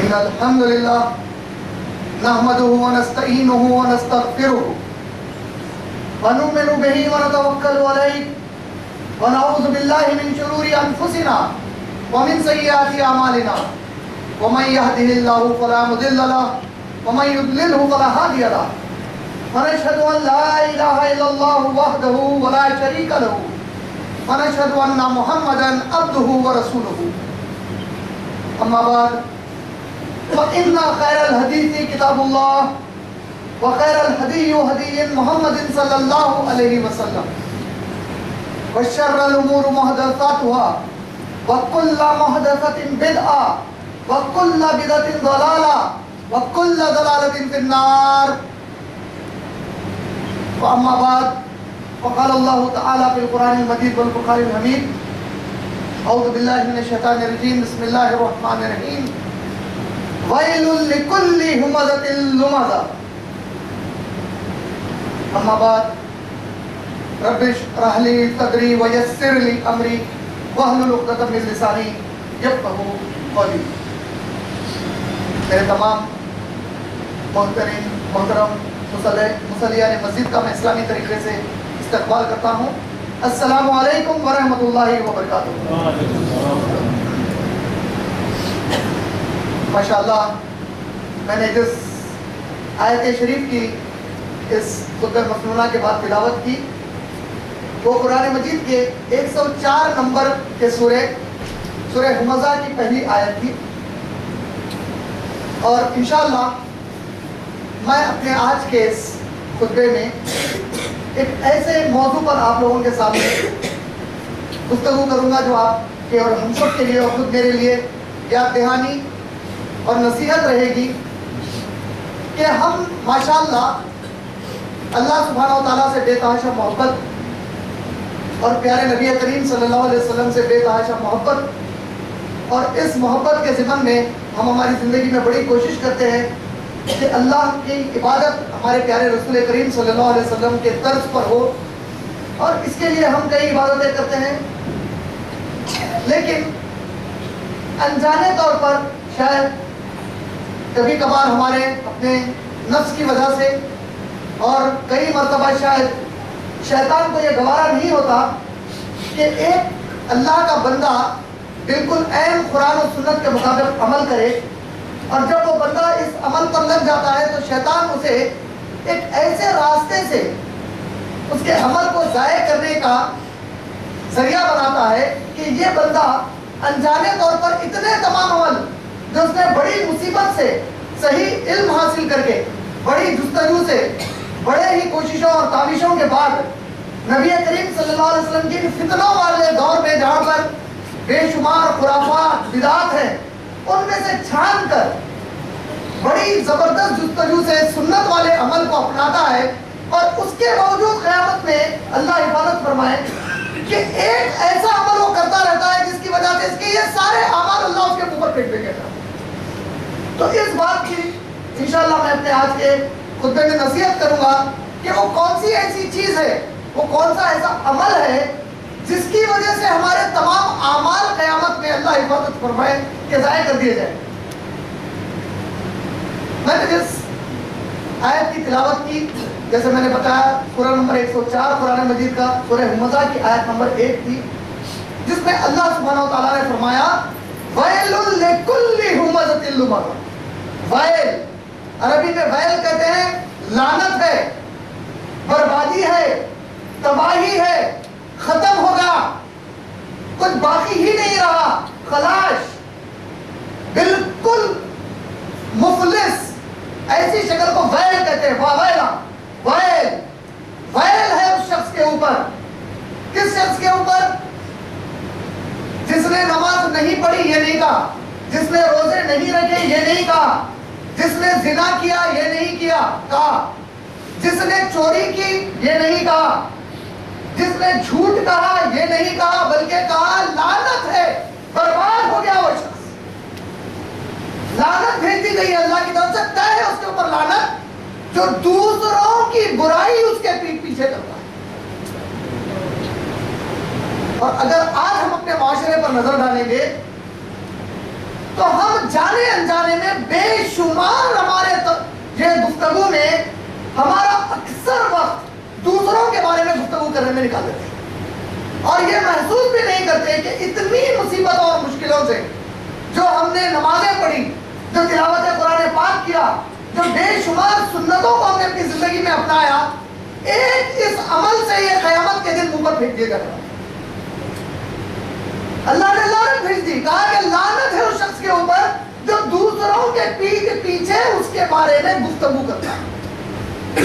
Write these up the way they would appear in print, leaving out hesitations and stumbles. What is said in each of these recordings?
إن الحمد لله نحمده ونستعينه ونستغفره ونؤمن به ونتوكل عليه ونعوذ بالله من شرور أنفسنا ومن سيئات أعمالنا ومن يهده الله فلا مضل له ومن يضلله فلا هادي له ونشهد أن لا إله إلا الله وحده ولا شريك له ونشهد أن محمدا عبده ورسوله أما بعد فإن خير الحديث كتاب الله وخير الهدي هدي محمد صلى الله عليه وسلم وشر الأمور محدثاتها وكل محدثة بدعة وكل بدعة ضلالة وكل ضلالة في النار. وأما بعد فقال الله تعالى في القرآن المجيد والفرقان الحميد أعوذ بالله من الشيطان الرجيم بسم الله الرحمن الرحيم ويل لكل همزة لمزة. أما بعد رب اشرح لي صدري ويسر لي أمري واحلل عقدة من لساني يفقهوا قولي. میرے تمام محترم مصلیان مسجد کا میں اسلامی طریقے سے استقبال کرتا ہوں. السلام علیکم ورحمۃ اللہ وبرکاتہ. ماشاءاللہ میں نے جس آیت شریف کی اس خطبہ مسنونہ کے بعد تلاوت کی وہ قرآن مجید کے 104 نمبر کے سورہ ہمزہ کی پہلی آیت تھی. اور انشاءاللہ میں اپنے آج کے اس خطبے میں ایک ایسے موضوع پر آپ لوگوں کے سامنے گفتگو کروں گا جو آپ کے اور ہم سب کے لیے اور خود میرے لیے یاد دہانی اور نصیحت رہے گی کہ ہم ماشاءاللہ اللہ سبحانہ و تعالیٰ سے بے تحاشا محبت اور پیارے نبی کریم صلی اللہ علیہ وسلم سے بے تحاشا محبت اور اس محبت کے ضمن میں ہم ہماری زندگی میں بڑی کوشش کرتے ہیں کہ اللہ کی عبادت ہمارے پیارے رسول کریم صلی اللہ علیہ وسلم کے طرز پر ہو. اور اس کے لیے ہم کئی عبادتیں کرتے ہیں لیکن انجانے طور پر شاید کبھی کبھار ہمارے اپنے نفس کی وجہ سے اور کئی مرتبہ شاید شیطان کو یہ گوارا نہیں ہوتا کہ ایک اللہ کا بندہ بالکل عین قرآن و سنت کے مطابق عمل کرے. اور جب وہ بندہ اس عمل پر لگ جاتا ہے تو شیطان اسے ایک ایسے راستے سے اس کے عمل کو ضائع کرنے کا ذریعہ بناتا ہے کہ یہ بندہ انجانے طور پر اتنے تمام عمل جو اس نے بڑی مصیبت سے صحیح علم حاصل کر کے بڑی جستجو سے بڑے ہی کوششوں اور تابشوں کے بعد نبی کریم صلی اللہ علیہ وسلم کی فتنوں والے دور میں جہاں پر بے شمار خرافات بدعات ہیں ان میں سے چھان کر بڑی زبردست جستجو سے سنت والے عمل کو اپناتا ہے. اور اس کے باوجود قیامت میں اللہ حفاظت فرمائے کہ ایک ایسا عمل وہ کرتا رہتا ہے جس کی وجہ سے اس کے یہ سارے اعمال اللہ اس کے اوپر پھینک دے گا. تو اس بات کی انشاءاللہ میں اپنے آج کے خطبے میں نصیحت کروں گا کہ وہ کون سی ایسی چیز ہے, وہ کون سا ایسا عمل ہے جس کی وجہ سے ہمارے تمام اعمال قیامت میں اللہ حفاظت فرمائے کہ ضائع کر دیے جائیں. میں نے جس آیت کی تلاوت کی جیسے میں نے بتایا سورہ نمبر 104 قرآن مجید کا سورہ ہمزہ کی آیت نمبر 1 تھی جس میں اللہ سبحانہ و تعالیٰ نے فرمایا وَيْلٌ لِكُلِّ هُمَزَةٍ لُمَزَةٍ. ویل عربی میں ویل کہتے ہیں لعنت ہے, بربادی ہے, تباہی ہے, ختم ہو گیا, کچھ باقی ہی نہیں رہا, خلاش, بالکل مفلس, ایسی شکل کو ویل کہتے ہیں. ویل ویل ہے اس شخص کے اوپر. کس شخص کے اوپر؟ جس نے نماز نہیں پڑھی یہ نہیں کہا, جس نے روزے نہیں رکھے یہ نہیں کہا, جس نے زنا کیا یہ نہیں کہا, جس نے چوری کی یہ نہیں کہا, جس نے جھوٹ کہا یہ نہیں کہا, بلکہ کہا لعنت ہے, برباد ہو گیا وہ شخص. لعنت بھیج دی گئی اللہ کی طرف سے, طے ہے اس کے اوپر لعنت جو دوسروں کی برائی اس کے پیٹ پیچھے کرتا ہے. اور اگر آج ہم اپنے معاشرے پر نظر ڈالیں گے تو ہم جانے انجانے میں بے شمار ہمارے یہ گفتگو میں ہمارا اکثر وقت دوسروں کے بارے میں گفتگو کرنے میں نکال دیتے ہیں، اور یہ محسوس بھی نہیں کرتے کہ اتنی مصیبتوں اور مشکلوں سے جو ہم نے نمازیں پڑھی، جو تلاوت قرآن پاک کیا، جو بے شمار سنتوں کو ہم نے اپنی زندگی میں اپنایا، ایک اس عمل سے یہ قیامت کے دن منہ پر پھینک دیا جائے گا۔ اللہ نے لعنت بھیج دی، کہا کہ لعنت ہے اس شخص کے اوپر جو دوسروں کے پیٹھ پیچھے اس کے بارے میں گفتگو کرتا ہے،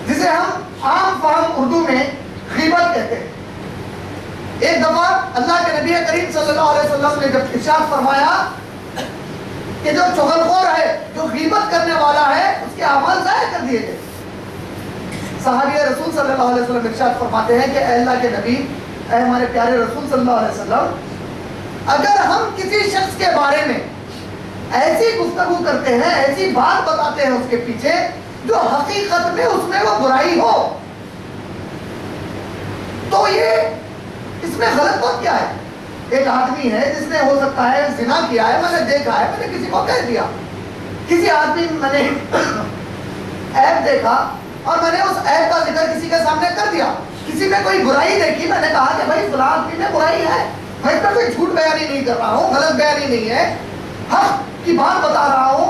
جسے ہم عام فہم اردو میں غیبت کہتے ہیں۔ ایک دفعہ اللہ کے نبی کریم صلی اللہ علیہ وسلم نے جب ارشاد فرمایا کہ جو چغلخور ہے، جو غیبت کرنے والا ہے، اس کے اعمال ضائع کر دیے گئے، صحابی رسول صلی اللہ علیہ وسلم ارشاد فرماتے ہیں کہ اے اللہ کے نبی، اے ہمارے پیارے رسول صلی اللہ علیہ وسلم، اگر ہم کسی شخص کے بارے میں ایسی گفتگو کرتے ہیں، ایسی بات بتاتے ہیں اس کے پیچھے جو حقیقت میں اس میں وہ برائی ہو، تو یہ اس میں غلط بات کیا ہے؟ ایک آدمی ہے جس نے ہو سکتا ہے زنا کیا ہے، میں نے دیکھا ہے، میں نے کسی کو کہہ دیا، کسی آدمی میں نے عیب دیکھا اور میں نے اس عیب کا ذکر کسی کے سامنے کر دیا، کسی میں کوئی برائی دیکھی، میں نے کہا کہ بھائی فلاں آدمی میں برائی ہے، میں اس پر کوئی جھوٹ بیانی نہیں کر رہا ہوں، غلط بیانی نہیں ہے، حق کی بات بتا رہا ہوں،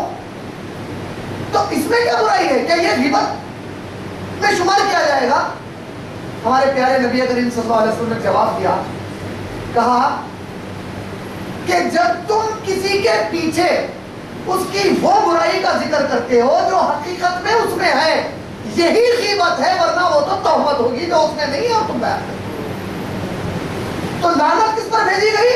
تو اس میں کیا برائی ہے؟ کیا یہ غیبت میں شمار کیا جائے گا؟ ہمارے پیارے نبی کریم صلی اللہ علیہ وسلم نے جواب دیا، کہا کہ جب تم کسی کے پیچھے اس کی وہ برائی کا ذکر کرتے ہو جو حقیقت میں اس میں ہے، یہی غیبت ہے، ورنہ وہ تو تہمت ہوگی جو اس میں نہیں ہے اور تم بیان کرتے ہو۔ تو لعنت کس پر بھیجی گئی؟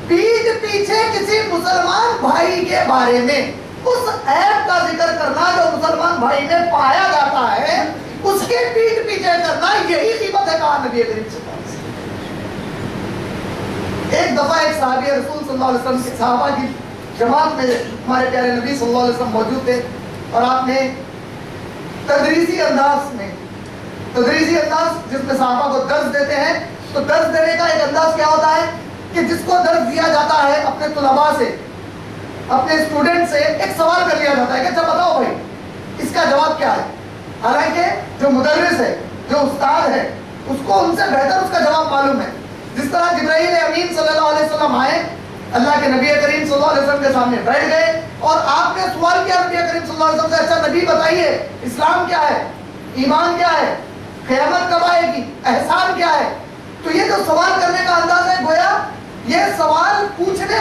پیٹھ پیچھے کسی مسلمان بھائی کے بارے میں اس عیب کا ذکر کرنا جو مسلمان بھائی میں پایا جاتا ہے، اس کے پیٹھ پیچھے کرنا، یہی غیبت ہے، کہا نبی کریم صلی اللہ علیہ وسلم۔ ایک دفعہ ایک صحابی رسول صلی اللہ علیہ وسلم کے صحابہ کی جماعت میں ہمارے پیارے نبی صلی اللہ علیہ وسلم موجود تھے، اور آپ نے تدریسی انداز جس میں صحابہ کو درس دیتے ہیں، تو درس دینے کا ایک انداز کیا ہوتا ہے کہ جس کو درس دیا جاتا ہے اپنے طلباء سے، اپنے اسٹوڈنٹ سے ایک سوال کر لیا جاتا ہے کہ اچھا بتاؤ بھائی اس کا جواب کیا ہے، حالانکہ جو مدرس ہے، جو استاد ہے، اس کو ان سے بہتر اس کا جواب معلوم ہے۔ جس طرح جبرائیل امین صلی اللہ علیہ وسلم آئے، اللہ کے نبی کریم صلی اللہ علیہ وسلم کے سامنے بیٹھ گئے، اور آپ نے سوال کیا نبی کریم صلی اللہ علیہ وسلم سے، اچھا نبی بتائیے اسلام کیا ہے، ایمان کیا ہے، قیامت کب آئے گی، احسان کیا ہے؟ تو یہ جو سوال کرنے کا انداز ہے، گویا یہ سوال پوچھنے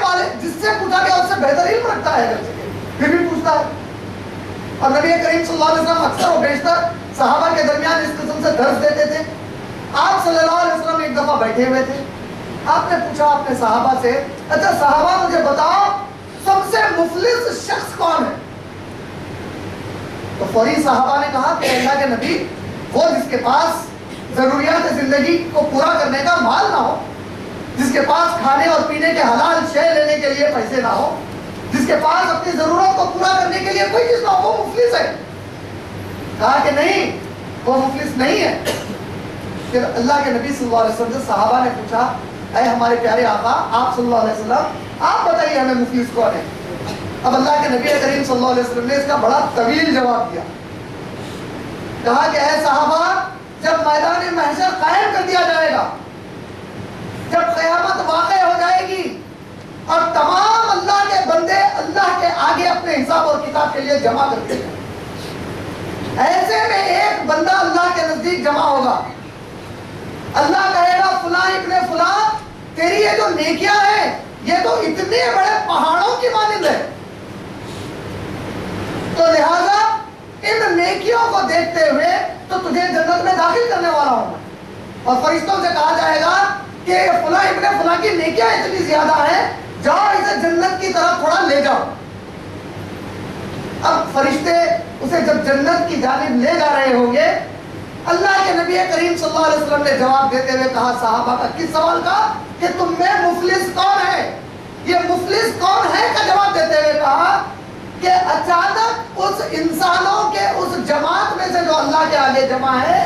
والے جس سے پوچھا گیا اس سے بہتر علم رکھتا ہے، پھر بھی پوچھتا ہے۔ اور نبی کریم صلی اللہ علیہ وسلم اکثر و بیشتر صحابہ کے درمیان اس قسم سے درس دیتے تھے۔ آپ صلی اللہ علیہ وسلم ایک دفعہ بیٹھے ہوئے تھے، آپ نے پوچھا اپنے صحابہ سے، اچھا صحابہ مجھے بتاؤ سب سے مفلس شخص کون ہے؟ تو فوری صحابہ نے کہا کہ اللہ کے نبی، وہ جس کے پاس ضروریات زندگی کو پورا کرنے کا مال نہ ہو، جس کے پاس کھانے اور پینے کے حلال شے لینے کے لیے پیسے نہ ہو، جس کے پاس اپنی ضرورت کو پورا کرنے کے لیے کوئی چیز نہ ہو، وہ مفلس ہے۔ کہا کہ نہیں، وہ مفلس نہیں ہے۔ پھر اللہ کے نبی صلی اللہ علیہ وسلم سے صحابہ نے پوچھا، اے ہمارے پیارے آقا آپ صلی اللہ علیہ وسلم، آپ بتائیے ہمیں مفلس کون ہے؟ اب اللہ کے نبی کریم صلی اللہ علیہ وسلم نے اس کا بڑا طویل جواب دیا، کہا کہ اے صحابہ، جب میدان محشر قائم کر دیا جائے گا، جب قیامت واقع ہو جائے گی اور تمام اللہ کے بندے اللہ کے آگے اپنے حساب اور کتاب کے لیے جمع کرتے ہیں، ایسے میں ایک بندہ اللہ کے نزدیک جمع ہوگا، اللہ کہے گا فلاں ابن فلاں، تیری یہ جو نیکیاں ہیں یہ تو اتنے بڑے پہاڑوں کی مانند ہے، تو لہذا ان نیکیوں کو دیکھتے ہوئے تو تجھے جنت میں داخل کرنے والا ہوں۔ اور فرشتوں سے کہا جائے گا کہ فلاں ابن فلاں کی نیکیاں اتنی زیادہ ہیں، جاؤ اسے جنت کی طرف تھوڑا لے جاؤ۔ اب فرشتے اسے جب جنت کی جانب لے جا رہے ہوں گے، اللہ کے نبی کریم صلی اللہ علیہ وسلم نے جواب دیتے ہوئے کہا صحابہ کا کس سوال کا کہ تم میں مفلس کون ہے؟ یہ مفلس کون ہے کا جواب دیتے ہوئے کہا کہ اچانک اس انسانوں کے اس جماعت میں سے جو اللہ کے آگے جمع ہے،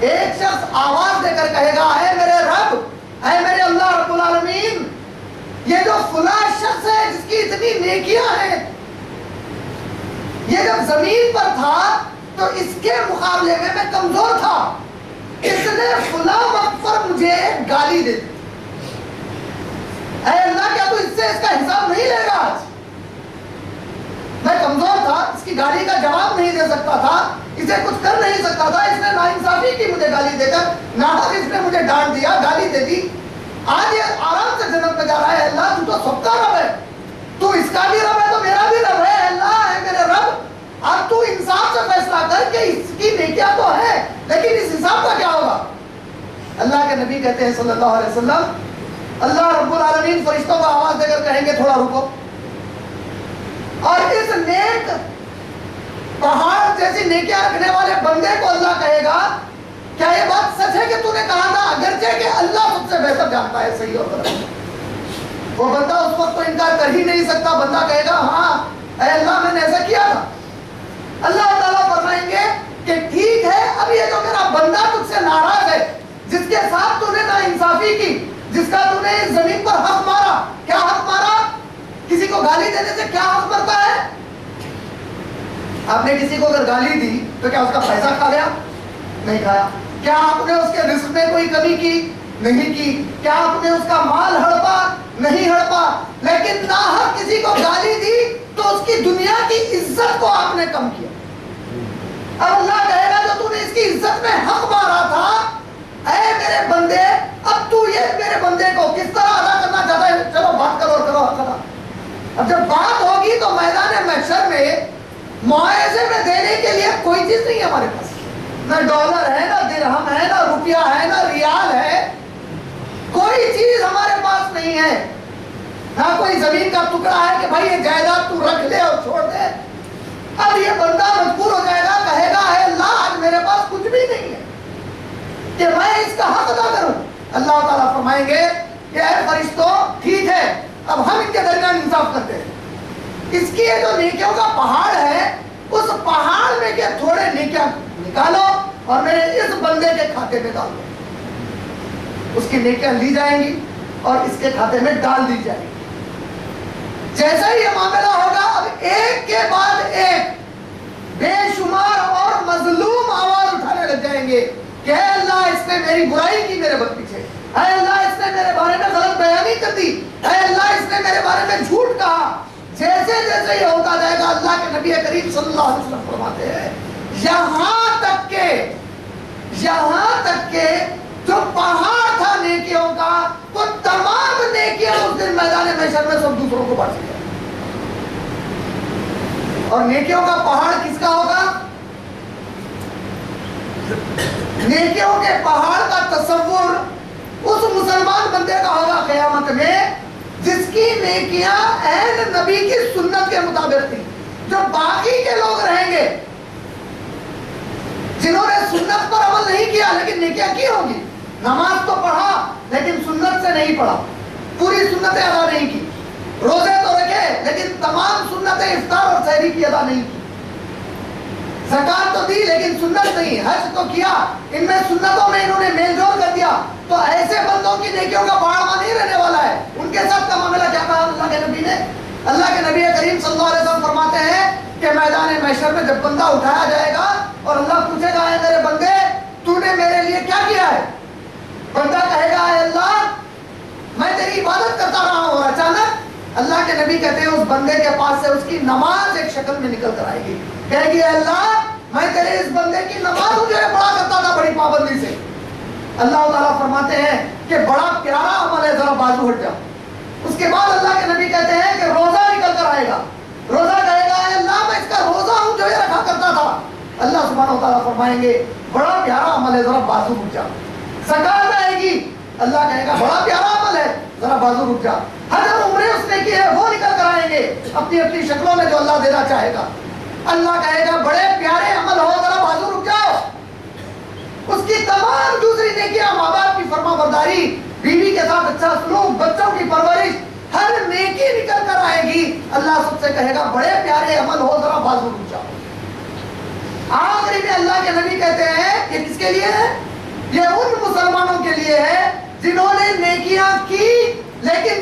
ایک شخص آواز دے کر کہے گا، اے میرے رب، اے میرے اللہ رب العالمین، یہ جو فلاں شخص ہے جس کی اتنی نیکیاں ہیں، یہ جب زمین پر تھا تو اس کے مقابلے میں کمزور تھا، اس نے فلاں وقت پر مجھے گالی دے دی، اے اللہ کیا تو اس سے اس کا حساب نہیں لے گا؟ آج میں کمزور تھا، اس کی گالی کا جواب نہیں دے سکتا تھا، اسے کچھ کر نہیں سکتا تھا، اس نے ناانصافی کی مجھے گالی دے کر، ناحق اس نے مجھے ڈانٹ دیا، گالی دے دی، آج یہ آرام سے جنت میں جا رہا ہے۔ اللہ تو سب کا رب ہے، تو اس کا بھی رب ہے تو میرا بھی رب ہے، اللہ ہے میرے رب، اب تو انصاف سے فیصلہ کر کہ اس کی نیکیاں تو ہے لیکن اس حساب کا کیا ہوگا؟ اللہ کے نبی کہتے ہیں صلی اللہ علیہ وسلم، اللہ رب العالمین فرشتوں کو آواز دے کر کہیں گے تھوڑا رکو، اور اس نیک پہاڑ جیسی نیکیاں رکھنے والے بندے کو اللہ کہے گا کیا یہ بات سچ ہے کہ تو نے کہا تھا، اگرچہ کہ اللہ سب سے بہتر جانتا ہے صحیح اور غلط۔ وہ بندہ اس وقت تو انکار کر ہی نہیں سکتا، بندہ کہے گا ہاں اے اللہ میں نے ایسا کیا تھا۔ اللہ تعالیٰ فرمائیں گے کہ ٹھیک ہے، اب یہ جو میرا بندہ تجھ سے ناراض ہے، جس کے ساتھ تو نے ناانصافی کی، جس کا تو نے زمین پر حق مارا، کیا حق مارا؟ کسی کو گالی دینے سے کیا حق مرتا ہے؟ آپ نے کسی کو اگر گالی دی تو کیا اس کا پیسہ کھا گیا؟ نہیں کھایا۔ کیا آپ نے اس کے رزق میں کوئی کمی کی؟ نہیں کی۔ کیا آپ نے اس کا مال ہڑپا؟ نہیں ہڑپا۔ لیکن ناحق کسی کو گالی دی تو اس کی دنیا کی عزت کو آپ نے کم کیا۔ اب اللہ کہے گا جو تو نے اس کی عزت میں حق مارا تھا، اے میرے بندے، اب تو یہ میرے بندے کو کس طرح ادا کرنا چاہتا ہے؟ چلو بات کرو اور کرو حق ادا۔ اب جب بات ہوگی تو میدان محشر میں معاوضے میں دینے کے لیے کوئی چیز نہیں ہے ہمارے پاس، نہ ڈالر ہے، نہ درہم ہے، نہ روپیہ ہے، نہ ریال ہے، کوئی چیز ہمارے پاس نہیں ہے، نہ کوئی زمین کا ٹکڑا ہے کہ بھائی یہ جائیداد تو رکھ لے اور چھوڑ دے۔ اب یہ بندہ مجبور ہو جائے گا، کہے گا اے اللہ آج میرے پاس کچھ بھی نہیں ہے کہ میں اس کا حق ادا کروں۔ اللہ تعالیٰ فرمائیں گے کہ اے فرشتوں ٹھیک ہے، اب ہم ان کے درمیان انصاف کرتے ہیں، اس کی یہ جو نیکیوں کا پہاڑ ہے اس پہاڑ میں کے تھوڑے نیکیاں نکالو اور میرے اس بندے کے کھاتے میں ڈال دو۔ اس کی نیکیاں لی جائیں گی اور اس کے کھاتے میں ڈال دی جائیں گی۔ جیسا ہی یہ معاملہ ہوگا، اب ایک کے بعد ایک بے شمار اور مظلوم آواز اٹھانے لگ جائیں گے کہ اے اللہ اس نے میری برائی کی میرے پیچھے، اے اللہ اس نے میرے بارے میں غلط بیانی کر دی، اے اللہ اس نے میرے بارے میں جھوٹ کہا۔ جیسے جیسے یہ ہوتا جائے گا، اللہ کے نبی کریم صلی اللہ علیہ وسلم فرماتے ہیں یہاں تک کہ جو پہاڑ تھا نیکیوں کا، وہ تمام نیکیاں اس دن میدان محشر میں سب دوسروں کو بانٹ دیا۔ اور نیکیوں کا پہاڑ کس کا ہوگا؟ نیکیوں کے پہاڑ کا تصور اس مسلمان بندے کا ہوگا قیامت میں جس کی نیکیاں عین نبی کی سنت کے مطابق تھی۔ جو باقی کے لوگ رہیں گے جنہوں نے سنت پر عمل نہیں کیا لیکن نیکیاں کی ہوگی، نماز تو پڑھا لیکن سنت سے نہیں پڑھا، پوری سنتیں ادا نہیں کی، روزے تو رکھے لیکن تمام سنتیں افطار اور سحری کی ادا نہیں کی، زکات تو دی لیکن سنت نہیں، حج تو کیا، ان میں سنتوں میں انہوں نے میل جول کر دیا، تو ایسے بندوں کی نیکیوں کا پہاڑ وہاں نہیں رہنے والا ہے۔ ان کے ساتھ کا معاملہ کیا کہا اللہ کے نبی نے؟ اللہ کے نبی کریم صلی اللہ علیہ وسلم فرماتے ہیں کہ میدان محشر میں جب بندہ اٹھایا جائے گا اور اللہ پوچھے گا اے میرے بندے تو نے میرے لیے کیا کیا ہے؟ بندہ کہے گا اے اللہ میں تیری عبادت کرتا رہا ہوں، اور اچانک اللہ کے نبی کہتے ہیں اس بندے کے پاس سے اس کی نماز ایک شکل میں نکل کر آئے گی، کہے گی اے اللہ میں تیرے اس بندے کی نماز جو ہے پڑھا کرتا تھا بڑی پابندی سے۔ اللہ تعالیٰ فرماتے ہیں کہ بڑا پیارا عمل ہے، ذرا بازو ہٹ جاؤ۔ اس کے بعد اللہ کے نبی کہتے ہیں کہ روزہ نکل کر آئے گا، روزہ کہے گا اے اللہ میں اس کا روزہ ہوں جو یہ رکھا کرتا تھا۔ اللہ سبحانہ وتعالیٰ فرمائیں گے بڑا پیارا عمل ہے، ذرا بازو رک جا۔ زکات آئے گی، اللہ کہے گا بڑا پیارا عمل ہے، ذرا بازو رک جا۔ حج اور عمرے اس نے کی ہے وہ نکل کر آئیں گے اپنی اپنی شکلوں میں جو اللہ دینا چاہے گا۔ اللہ کہے گا بڑے پیارے عمل ہو، ذرا بازو رک جاؤ۔ اس کی تمام دوسری نیکیاں، ماں باپ کی فرما برداری، بیوی کے ساتھ اچھا سلوک، بچوں کی پرورش، ہر نیکی نکل کر آئے گی۔ اللہ سب سے کہے گا بڑے پیارے عمل ہو، ذرا بازو رک جاؤ۔ آخری میں اللہ کے نبی کہتے ہیں یہ کس کے لیے ہے؟ یہ ان مسلمانوں کے لیے ہے جنہوں نے نیکیاں کی لیکن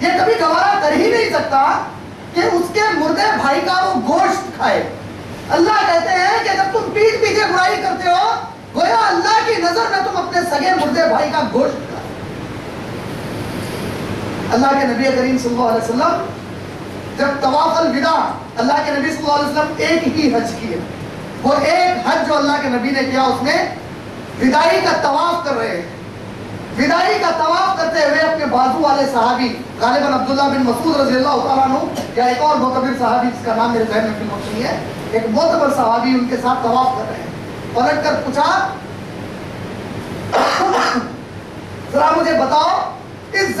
یہ کبھی گوارا کر ہی نہیں سکتا کہ اس کے مردے بھائی کا وہ گوشت کھائے. اللہ کہتے ہیں کہ جب تم پیٹھ پیچھے برائی کرتے ہو گویا اللہ کی نظر میں تم اپنے سگے مردے بھائی کا گوشت کھائے. اللہ کے نبی کریم صلی اللہ علیہ وسلم جب طواف الوداع، اللہ کے نبی صلی اللہ علیہ وسلم ایک ہی حج کیے، وہ ایک حج جو اللہ کے نبی نے کیا اس میں وداعی کا طواف کر رہے ہیں. وداعی کا طواف کرتے ہوئے اپنے بازو والے صحابی غالباً عبداللہ بن مسعود رضی اللہ تعالیٰ عنہ یا ایک اور معتبر صحابی جس کا نام میرے ذہن میں فی الوقت نہیں ہے، ایک معتبر صحابی ان کے ساتھ طواف کر رہے ہیں. پلٹ کر پوچھا ذرا مجھے بتاؤ اس